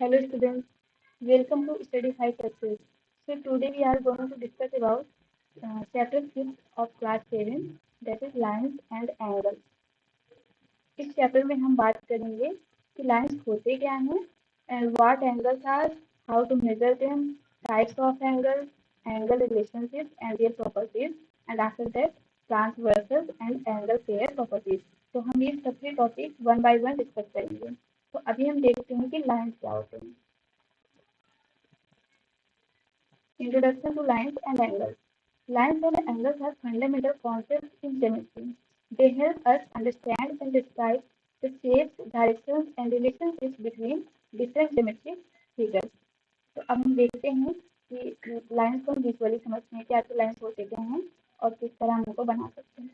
Hello students, welcome to Study 5 Success. So today we are going to discuss about chapter 6 of class 7, that is lines and angles. इस chapter में हम बात करेंगे कि lines होते क्या हैं and what angles are, how to measure them, types of angles, angle relationships and their properties, and after that transversals and angle pair properties. तो हम ये सभी topic one by one discuss करेंगे. तो अभी हम देखते हैं कि लाइंस क्या होते हैं. Introduction to lines and angles. Lines and angles are fundamental concepts in geometry. They help us understand and describe the shapes, directions, and relationships between different geometric figures. तो अब हम देखते हैं कि लाइंस को हम विजुअली समझते हैं कि आपके लाइंस होते क्या हैं और किस तरह हम उनको बना सकते हैं.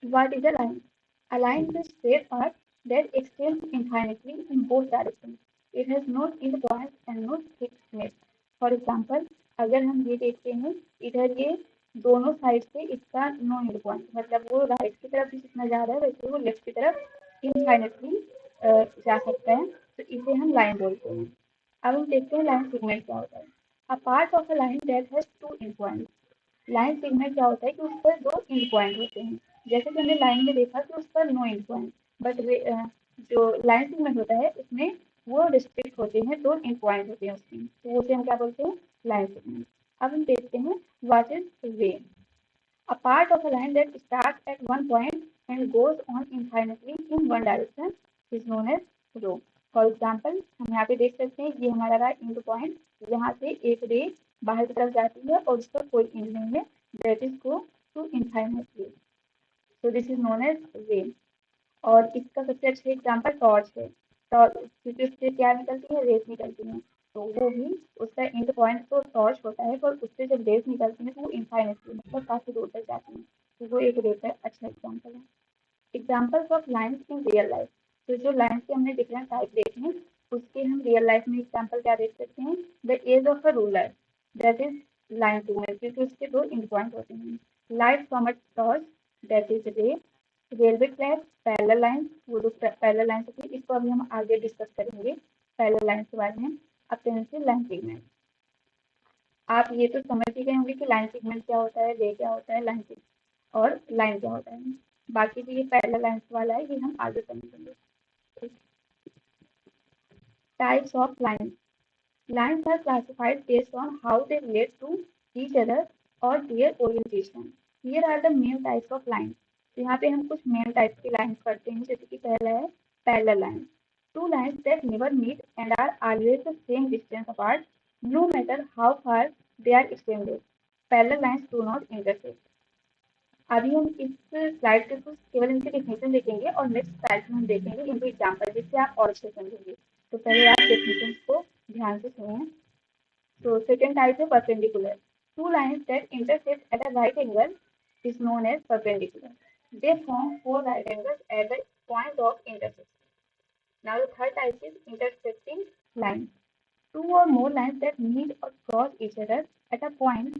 What is a line? A line is a straight path that extends infinitely in both directions. It has no end points and no fixed limits. For example, अगर हम ये देखते हैं इधर ये दोनों साइड से इसका नो एंड पॉइंट, मतलब वो राइट की तरफ भी जितना जा रहा है वैसे वो लेफ्ट की तरफ इनफाइनेटली जा सकता है. तो इसे हम लाइन बोलते हैं. अब हम देखते हैं लाइन सेगमेंट क्या होता है. A part of a line that has two end points. Line segment क्या होता है कि उस पर दो एंड पॉइंट होते हैं. जैसे कि हमने लाइन में देखा कि उस पर नो एंड पॉइंट, बट जो लाइन सेगमेंट होता है उसमें वो डिस्ट्रिक्ट होते हैं, दो एंड पॉइंट होते हैं उसमें, तो उसे हम क्या बोलते हैं, लाइन सेगमेंट. अब हम देखते हैं what is ray. A part of a line that start at one point and goes on infinitely in one direction is known as ray. For example हम यहाँ पे देख सकते हैं ये हमारा रहा एंड पॉइंट, यहाँ से एक रे बाहर की तरफ जाती है और उसका कोई एंड नहीं है, that is go to infinitely. तो this is known as ray. और इसका सबसे अच्छा एग्जाम्पल टॉर्च है. टॉर्च क्योंकि उससे क्या निकलती है, रेस निकलती है, तो वो भी उसका एंड पॉइंट तो टॉर्च होता है, पर उससे जब रेस निकलती है तो वो इनफाइनेटली मतलब काफी दूर तक जाती है, तो वो एक रेस का अच्छा एग्जाम्पल है. Examples of lines in real life. तो जो लाइन्स के हमने डिफरेंट टाइप देखे हैं उसके हम रियल लाइफ में एग्जाम्पल क्या देख सकते हैं. The edge of a ruler, that is line segment क्योंकि उसके दो एंड पॉइंट होते हैं. Light from a torch, that is ray. Railway track, parallel line, वो जो पैरेलल लाइन होती है इसको अभी हम आगे डिस्कस करेंगे पैरेलल लाइन के बारे में. अब पेंसिल लाइन सेगमेंट. आप ये तो समझ ही गए होंगे कि लाइन सेगमेंट क्या होता है, रे क्या होता है, लाइन और लाइन क्या होता है. बाकी जो ये पैरेलल लाइंस वाला है ये हम आगे समझेंगे. Types of lines. Lines are classified based on how they relate to each other or their orientation. Here are the main types of lines. तो यहाँ पे हम कुछ मेन टाइप की लाइंस पढ़ते हैं. जैसे कि पहला है parallel line. Two lines that never meet and are always the same distance apart no matter how far they are extended. Parallel lines do not intersect. अभी हम इस स्लाइड के थ्रू केवल इनकी डेफिनेशन देखेंगे और नेक्स्ट स्लाइड में हम देखेंगे इनके एग्जाम्पल जिससे आप और अच्छे समझेंगे. तो पहले आप डेफिनेशन को ध्यान से सुनिए. So second type is perpendicular. Two lines that intersect at a right angle is known as perpendicular. They form four right angles at the point of intersection. Now the third type is intersecting lines. Two or more lines that meet or cross each other at a point.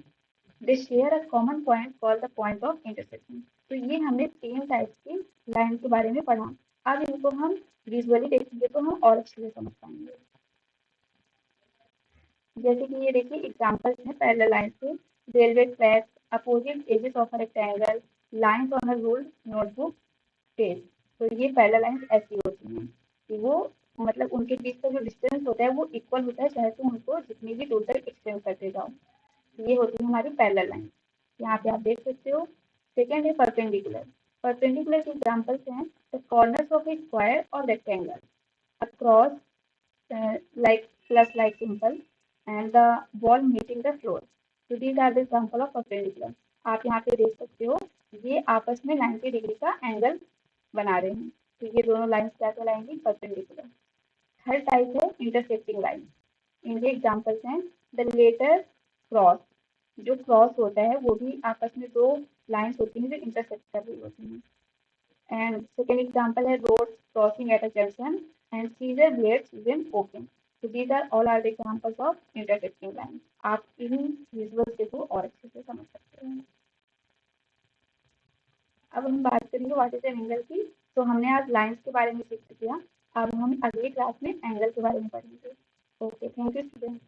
They share a common point called the point of intersection. तो ये हमने तीन type की line के बारे में पढ़ा. अब इनको हम विजुअली देखेंगे तो हम और अच्छे से समझ पाएंगे. जैसे कि ये देखिए एग्जांपल्स हैं पैरेलल लाइन से. Railway track, opposite edges of a rectangle, lines on a ruled notebook page. तो ये पैरेलल लाइंस ऐसी होती हैं कि वो मतलब उनके बीच का जो डिस्टेंस होता है वो इक्वल होता है, चाहे तुम उनको जितनी भी दूर तक एक्सटेंड करते जाओ. ये होती है हमारी पैरेलल लाइन. यहाँ पे आप देख सकते हो. सेकेंड है परपेंडिकुलर. परपेंडिकुलर के एग्जांपल्स हैं the corners of a square और rectangle, across like plus like symbol, and the wall meeting the floor. So these are the example of perpendicular. आप यहाँ पे देख सकते हो ये आपस में 90 डिग्री का एंगल बना रहे हैं, तो ये दोनों लाइंस क्या कहलाएंगी, परपेंडिकुलर. थर्ड टाइप है इंटरसेक्टिंग लाइन. इनके एग्जांपल्स हैं द लेटर क्रॉस. जो क्रॉस होता है वो भी आपस में दो लाइंस होती हैं जो इंटरसेक्ट कर रही होती हैं. And second example है roads crossing at a junction and scissor blades when open. So these are all are the examples of intersecting lines. आप इन विजुअल्स के थ्रू और अच्छे से समझ सकते हैं. अब हम बात करेंगे व्हाट इज एन एंगल की. तो हमने आज लाइंस के बारे में सीख लिया. अब हम अगली क्लास में एंगल के बारे में पढ़ेंगे। Okay, thank you student.